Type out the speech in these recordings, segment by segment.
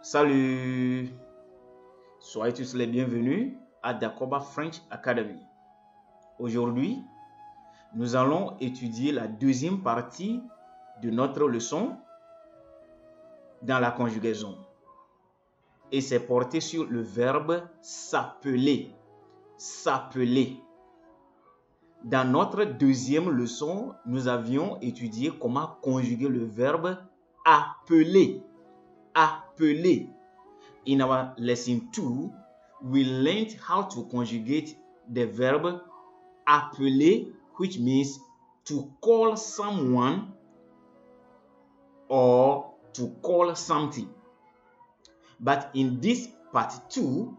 Salut, soyez tous les bienvenus à Dacoba French Academy. Aujourd'hui, nous allons étudier la deuxième partie de notre leçon dans la conjugaison. Et c'est porté sur le verbe s'appeler. S'appeler. Dans notre deuxième leçon, nous avions étudié comment conjuguer le verbe appeler. Appeler. In our lesson 2, we learned how to conjugate the verb appeler, which means to call someone or to call something. But in this part 2,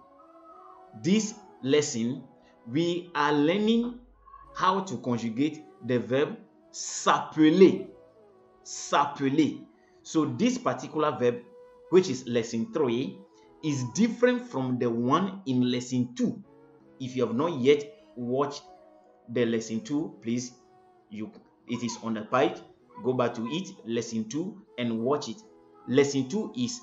this lesson, we are learning how to conjugate the verb s'appeler. S'appeler. So this particular verb, which is lesson 3, is different from the one in lesson 2. If you have not yet watched the lesson 2, please, it is on the page. Go back to it, lesson 2, and watch it. Lesson 2 is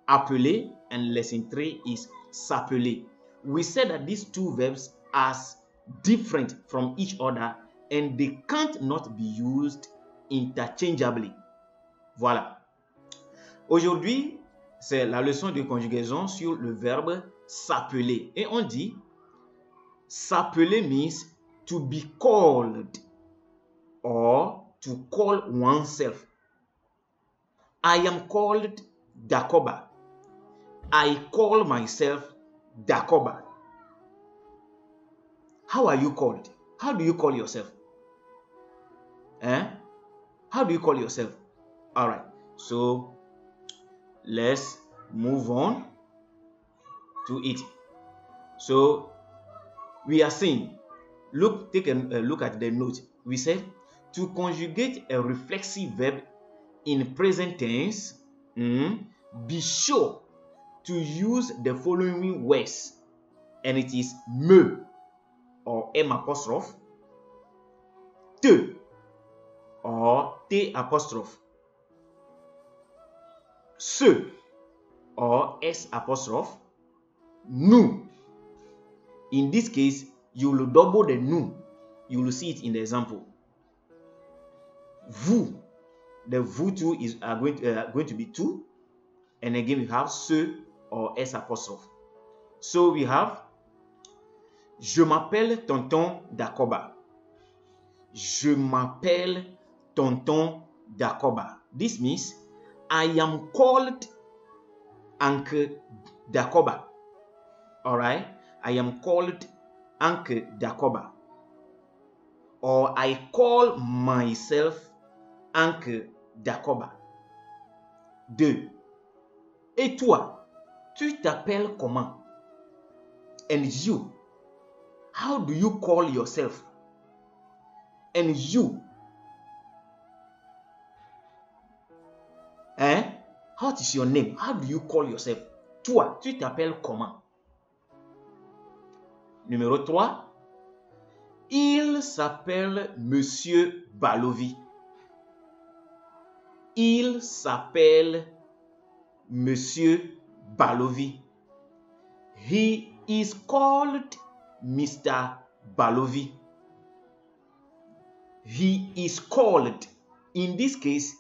appeler and lesson 3 is s'appeler. We said that these two verbs are different from each other and they can't not be used interchangeably. Voilà. Aujourd'hui, c'est la leçon de conjugaison sur le verbe s'appeler. Et on dit, s'appeler means to be called or to call oneself. I am called Dacoba. I call myself Dacoba. How are you called? How do you call yourself? How do you call yourself? All right. So let's move on to it. So we are saying, take a look at the note. We said to conjugate a reflexive verb in present tense, be sure to use the following words, and it is me or m apostrophe, te or t apostrophe, se or s apostrophe, nous. In this case, you will double the nous. You will see it in the example. Vous, the vous two is going to be two, and again we have se or s apostrophe. So we have je m'appelle Tonton Dacoba. Je m'appelle Tonton Dacoba. This means I am called Uncle Dacoba. All right, I am called Uncle Dacoba. Or I call myself Uncle Dacoba. 2. Et toi, tu t'appelles comment? And you, how do you call yourself? And you, what is your name? How do you call yourself? Toi, tu t'appelles comment? Numéro 3. Il s'appelle Monsieur Balovi. Il s'appelle Monsieur Balovi. He is called Mr. Balovi. He is called. In this case,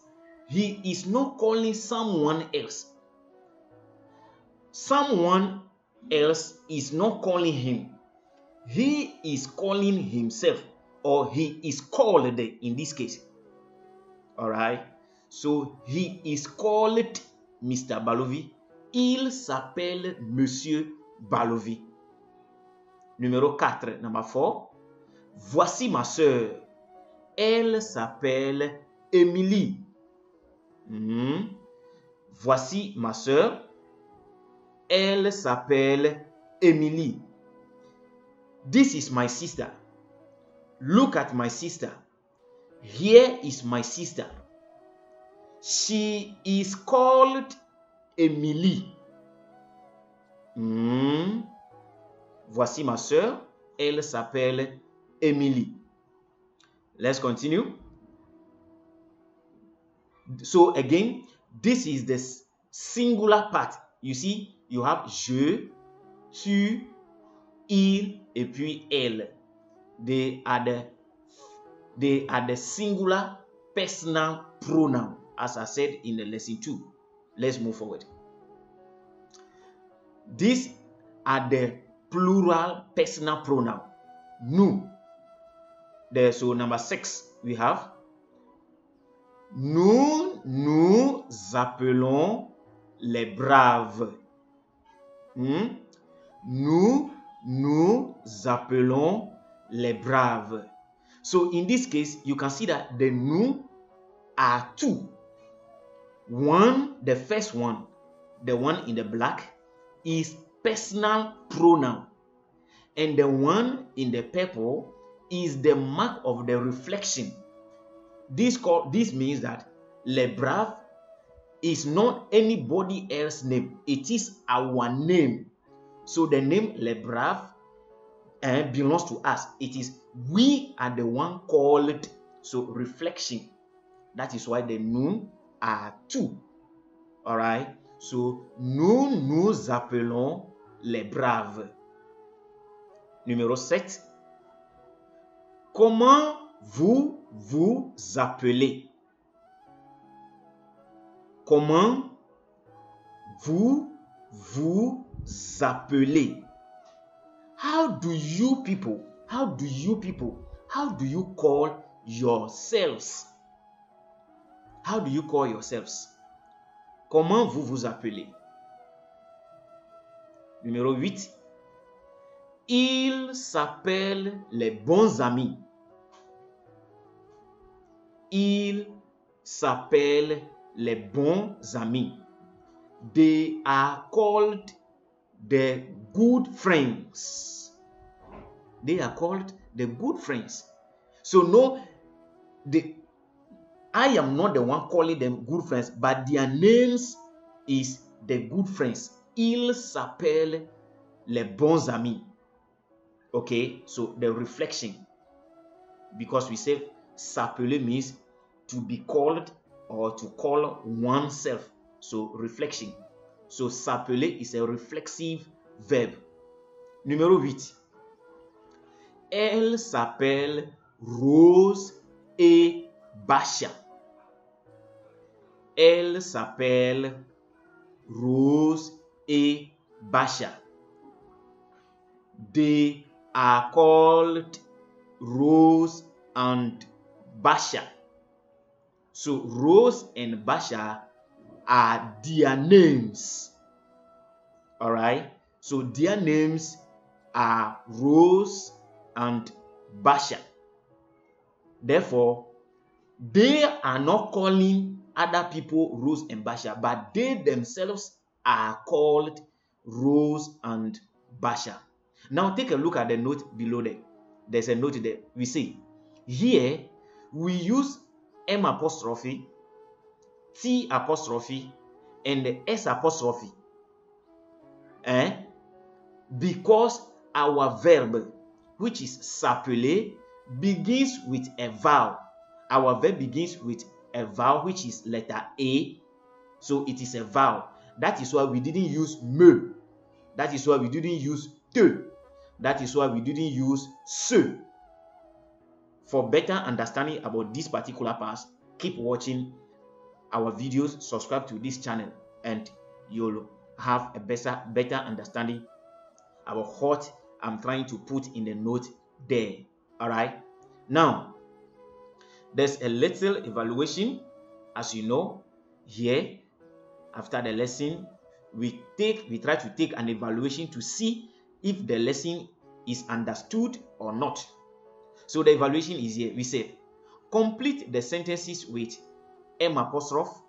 he is not calling someone else. Someone else is not calling him. He is calling himself, or he is called in this case. All right. So he is called Mr. Balovi. Il s'appelle Monsieur Balovi. Numéro 4, number 4. Voici ma sœur. Elle s'appelle Émilie. Voici ma sœur. Elle s'appelle Émilie. This is my sister. Look at my sister. Here is my sister. She is called Émilie. Voici ma sœur. Elle s'appelle Émilie. Let's continue. So again, this is the singular part. You see, you have je, tu, il, et puis elle. They are the singular personal pronoun, as I said in the lesson 2. Let's move forward. These are the plural personal pronoun. Nous. So number 6, we have nous nous appelons les braves. Nous nous appelons les braves. So in this case, you can see that the nous are two. One, the first one, the one in the black, is personal pronoun. And the one in the purple is the mark of the reflection. This means that les braves is not anybody else's name. It is our name. So the name les braves belongs to us. It is we are the one called. So reflection. That is why the nous are two. All right. So nous nous appelons les braves. Numéro 7. Comment vous vous appelez? Comment vous vous appelez? How do you call yourselves? How do you call yourselves? Comment vous vous appelez? Numéro 8. Ils s'appellent les bons amis. Ils s'appellent les bons amis. They are called the good friends. They are called the good friends. So no, I am not the one calling them good friends, but their names is the good friends. Ils s'appellent les bons amis. Okay, so the reflection, because we say s'appeler means to be called or to call oneself. So reflection. So s'appeler is a reflexive verb. Numéro 8. Elle s'appelle Rose et Basha. Elle s'appelle Rose et Basha. They are called Rose and Basha. So Rose and Basha are their names. All right. So their names are Rose and Basha. Therefore, they are not calling other people Rose and Basha, but they themselves are called Rose and Basha. Now take a look at the note below there. There's a note there. We see here we use M apostrophe, T apostrophe, and the S apostrophe. Because our verb, which is s'appeler, begins with a vowel. Our verb begins with a vowel, which is letter A. So it is a vowel. That is why we didn't use me. That is why we didn't use te. That is why we didn't use se. For better understanding about this particular part, keep watching our videos, subscribe to this channel, and you'll have a better understanding about what I'm trying to put in the note there. All right. Now, there's a little evaluation. As you know, here after the lesson, we try to take an evaluation to see if the lesson is understood or not. So the evaluation is here. We say complete the sentences with M apostrophe,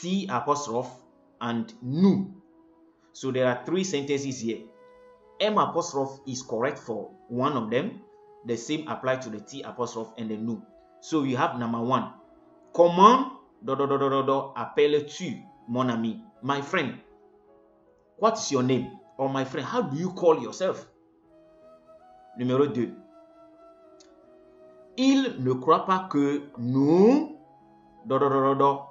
T apostrophe, and nous. So there are 3 sentences here. M apostrophe is correct for one of them. The same applies to the T apostrophe and the nous. So you have number 1. Comment appelles-tu mon ami? My friend. What's your name? Or my friend, how do you call yourself? Numéro 2. Il ne croit pas que nous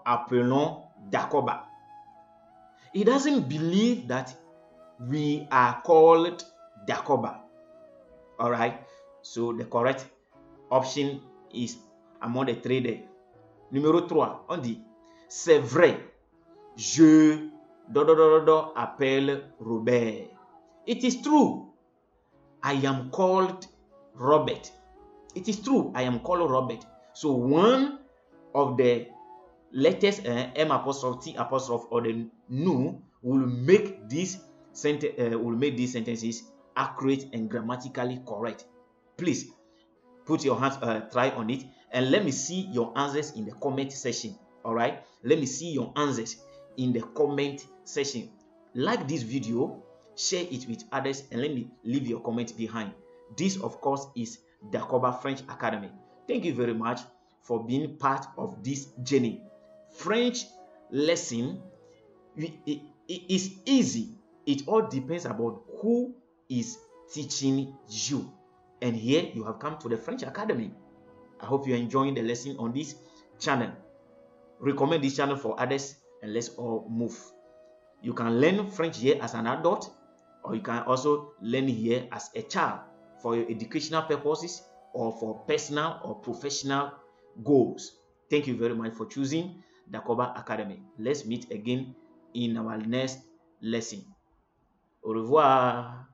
appelons Dakoba. He doesn't believe that we are called Dakoba. All right. So the correct option is among the three there. Numéro 3, on dit c'est vrai, je appelle Robert. It is true, I am called Robert. It is true, I am called Robert. So one of the letters M apostrophe T apostrophe or the nu will make these sentences accurate and grammatically correct. Please put your hands, try on it, and let me see your answers in the comment section. All right, let me see your answers in the comment section. Like this video, share it with others, and let me leave your comment behind. This, of course, is Dakoba French Academy. Thank you very much for being part of this journey. French lesson is easy. It all depends about who is teaching you. And here you have come to the French Academy. I hope you are enjoying the lesson on this channel. Recommend this channel for others, and let's all move. You can learn French here as an adult, or you can also learn here as a child for your educational purposes or for personal or professional goals. Thank you very much for choosing Dakoba Academy. Let's meet again in our next lesson. Au revoir.